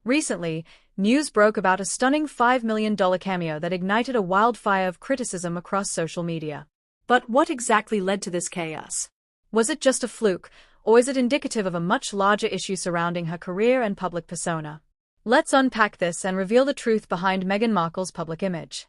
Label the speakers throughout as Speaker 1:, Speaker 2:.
Speaker 1: Recently, news broke about a stunning $5 million cameo that ignited a wildfire of criticism across social media. But what exactly led to this chaos? Was it just a fluke, or is it indicative of a much larger issue surrounding her career and public persona? Let's unpack this and reveal the truth behind Meghan Markle's public image.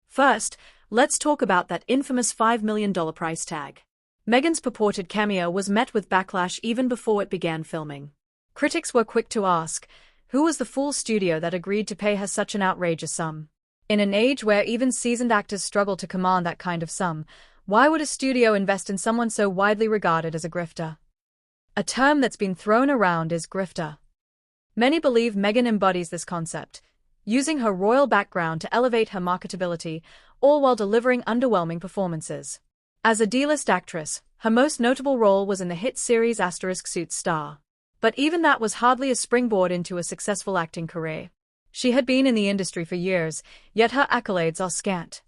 Speaker 1: First, let's talk about that infamous $5 million price tag. Meghan's purported cameo was met with backlash even before it began filming. Critics were quick to ask, who was the fool studio that agreed to pay her such an outrageous sum? In an age where even seasoned actors struggle to command that kind of sum, why would a studio invest in someone so widely regarded as a grifter? A term that's been thrown around is grifter. Many believe Meghan embodies this concept, using her royal background to elevate her marketability, all while delivering underwhelming performances. As a D-list actress, her most notable role was in the hit series *Suits Star. But even that was hardly a springboard into a successful acting career. She had been in the industry for years, yet her accolades are scant.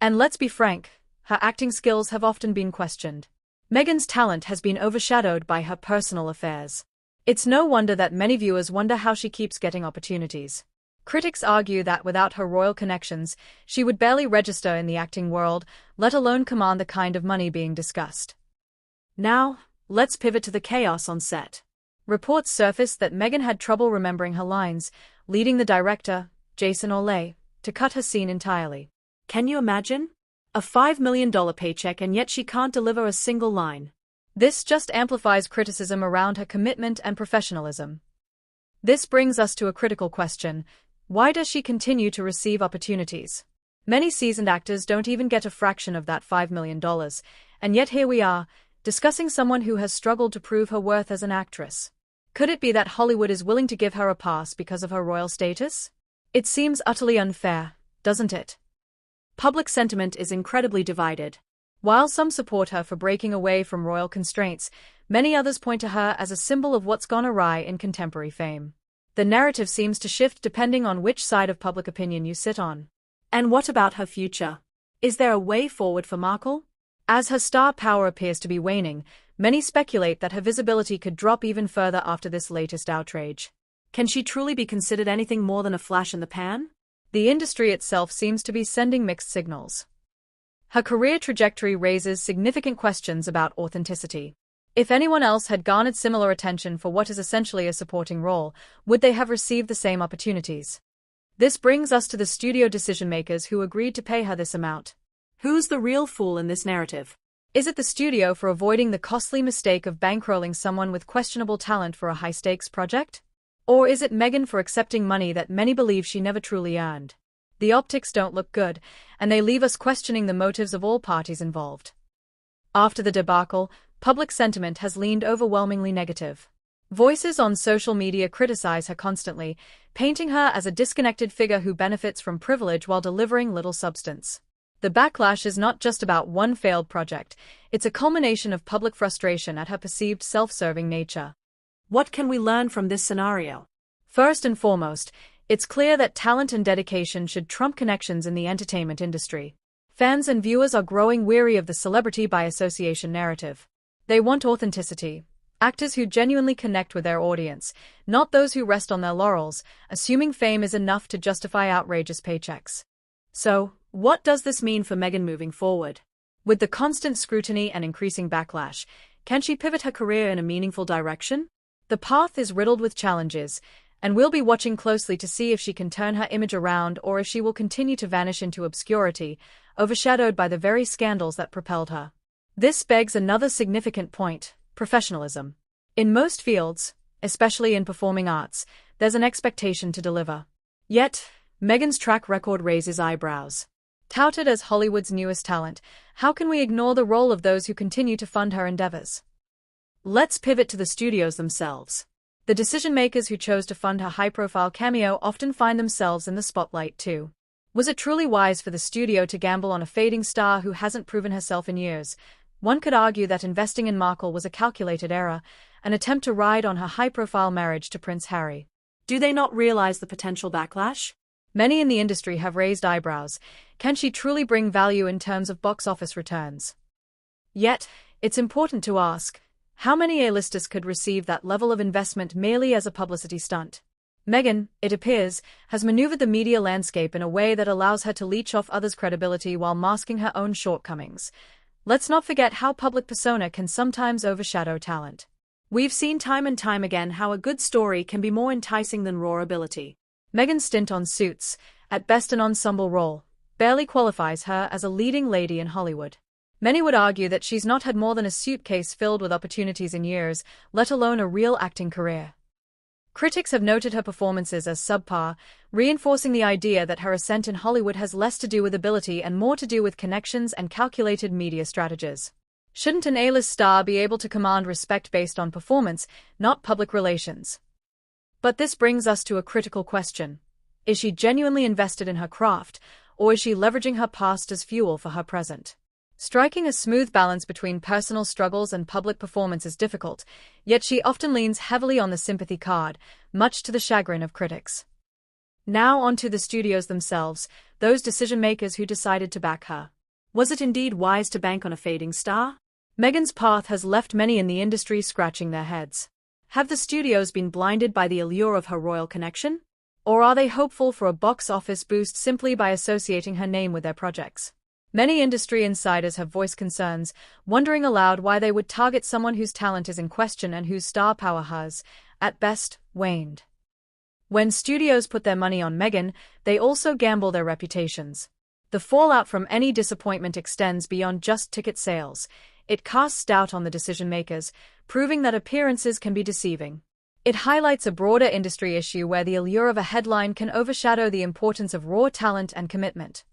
Speaker 1: And let's be frank, her acting skills have often been questioned. Meghan's talent has been overshadowed by her personal affairs. It's no wonder that many viewers wonder how she keeps getting opportunities. Critics argue that without her royal connections, she would barely register in the acting world, let alone command the kind of money being discussed. Now, let's pivot to the chaos on set. Reports surfaced that Meghan had trouble remembering her lines, leading the director, Jason Orley, to cut her scene entirely. Can you imagine? A $5 million paycheck and yet she can't deliver a single line. This just amplifies criticism around her commitment and professionalism. This brings us to a critical question. Why does she continue to receive opportunities? Many seasoned actors don't even get a fraction of that $5 million, and yet here we are, discussing someone who has struggled to prove her worth as an actress. Could it be that Hollywood is willing to give her a pass because of her royal status? It seems utterly unfair, doesn't it? Public sentiment is incredibly divided. While some support her for breaking away from royal constraints, many others point to her as a symbol of what's gone awry in contemporary fame. The narrative seems to shift depending on which side of public opinion you sit on. And what about her future? Is there a way forward for Markle? As her star power appears to be waning, many speculate that her visibility could drop even further after this latest outrage. Can she truly be considered anything more than a flash in the pan? The industry itself seems to be sending mixed signals. Her career trajectory raises significant questions about authenticity. If anyone else had garnered similar attention for what is essentially a supporting role, would they have received the same opportunities? This brings us to the studio decision-makers who agreed to pay her this amount. Who's the real fool in this narrative? Is it the studio for avoiding the costly mistake of bankrolling someone with questionable talent for a high-stakes project? Or is it Meghan for accepting money that many believe she never truly earned? The optics don't look good, and they leave us questioning the motives of all parties involved. After the debacle, public sentiment has leaned overwhelmingly negative. Voices on social media criticize her constantly, painting her as a disconnected figure who benefits from privilege while delivering little substance. The backlash is not just about one failed project, it's a culmination of public frustration at her perceived self-serving nature. What can we learn from this scenario? First and foremost, it's clear that talent and dedication should trump connections in the entertainment industry. Fans and viewers are growing weary of the celebrity by association narrative. They want authenticity, actors who genuinely connect with their audience, not those who rest on their laurels, assuming fame is enough to justify outrageous paychecks. So, what does this mean for Meghan moving forward? With the constant scrutiny and increasing backlash, can she pivot her career in a meaningful direction? The path is riddled with challenges, and we'll be watching closely to see if she can turn her image around or if she will continue to vanish into obscurity, overshadowed by the very scandals that propelled her. This begs another significant point: professionalism. In most fields, especially in performing arts, there's an expectation to deliver. Yet, Meghan's track record raises eyebrows. Touted as Hollywood's newest talent, how can we ignore the role of those who continue to fund her endeavors? Let's pivot to the studios themselves. The decision-makers who chose to fund her high-profile cameo often find themselves in the spotlight too. Was it truly wise for the studio to gamble on a fading star who hasn't proven herself in years? One could argue that investing in Markle was a calculated error, an attempt to ride on her high-profile marriage to Prince Harry. Do they not realize the potential backlash? Many in the industry have raised eyebrows. Can she truly bring value in terms of box office returns? Yet, it's important to ask, how many A-listers could receive that level of investment merely as a publicity stunt? Meghan, it appears, has maneuvered the media landscape in a way that allows her to leech off others' credibility while masking her own shortcomings. Let's not forget how public persona can sometimes overshadow talent. We've seen time and time again how a good story can be more enticing than raw ability. Meghan's stint on Suits, at best an ensemble role, barely qualifies her as a leading lady in Hollywood. Many would argue that she's not had more than a suitcase filled with opportunities in years, let alone a real acting career. Critics have noted her performances as subpar, reinforcing the idea that her ascent in Hollywood has less to do with ability and more to do with connections and calculated media strategies. Shouldn't an A-list star be able to command respect based on performance, not public relations? But this brings us to a critical question. Is she genuinely invested in her craft, or is she leveraging her past as fuel for her present? Striking a smooth balance between personal struggles and public performance is difficult, yet she often leans heavily on the sympathy card, much to the chagrin of critics. Now on to the studios themselves, those decision-makers who decided to back her. Was it indeed wise to bank on a fading star? Meghan's path has left many in the industry scratching their heads. Have the studios been blinded by the allure of her royal connection? Or are they hopeful for a box office boost simply by associating her name with their projects? Many industry insiders have voiced concerns, wondering aloud why they would target someone whose talent is in question and whose star power has, at best, waned. When studios put their money on Meghan, they also gamble their reputations. The fallout from any disappointment extends beyond just ticket sales. It casts doubt on the decision-makers, proving that appearances can be deceiving. It highlights a broader industry issue where the allure of a headline can overshadow the importance of raw talent and commitment.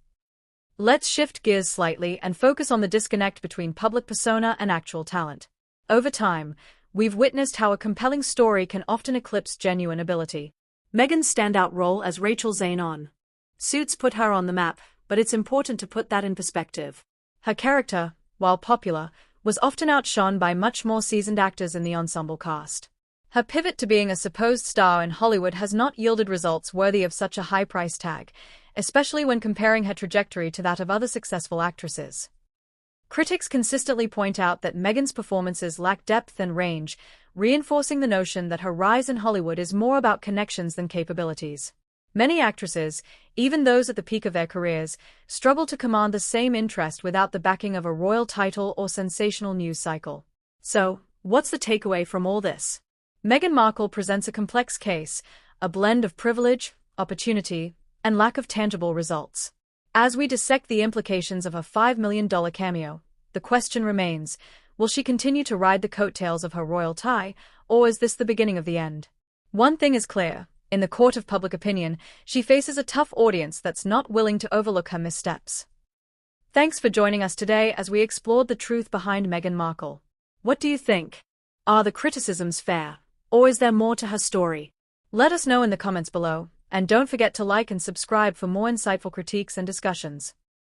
Speaker 1: Let's shift gears slightly and focus on the disconnect between public persona and actual talent. Over time, we've witnessed how a compelling story can often eclipse genuine ability. Meghan's standout role as Rachel Zane on Suits put her on the map, but it's important to put that in perspective. Her character, while popular, was often outshone by much more seasoned actors in the ensemble cast. Her pivot to being a supposed star in Hollywood has not yielded results worthy of such a high price tag, especially when comparing her trajectory to that of other successful actresses. Critics consistently point out that Meghan's performances lack depth and range, reinforcing the notion that her rise in Hollywood is more about connections than capabilities. Many actresses, even those at the peak of their careers, struggle to command the same interest without the backing of a royal title or sensational news cycle. So, what's the takeaway from all this? Meghan Markle presents a complex case, a blend of privilege, opportunity, and lack of tangible results. As we dissect the implications of a $5 million cameo, the question remains, will she continue to ride the coattails of her royal tie, or is this the beginning of the end? One thing is clear, in the court of public opinion, she faces a tough audience that's not willing to overlook her missteps. Thanks for joining us today as we explored the truth behind Meghan Markle. What do you think? Are the criticisms fair, or is there more to her story? Let us know in the comments below. And don't forget to like and subscribe for more insightful critiques and discussions.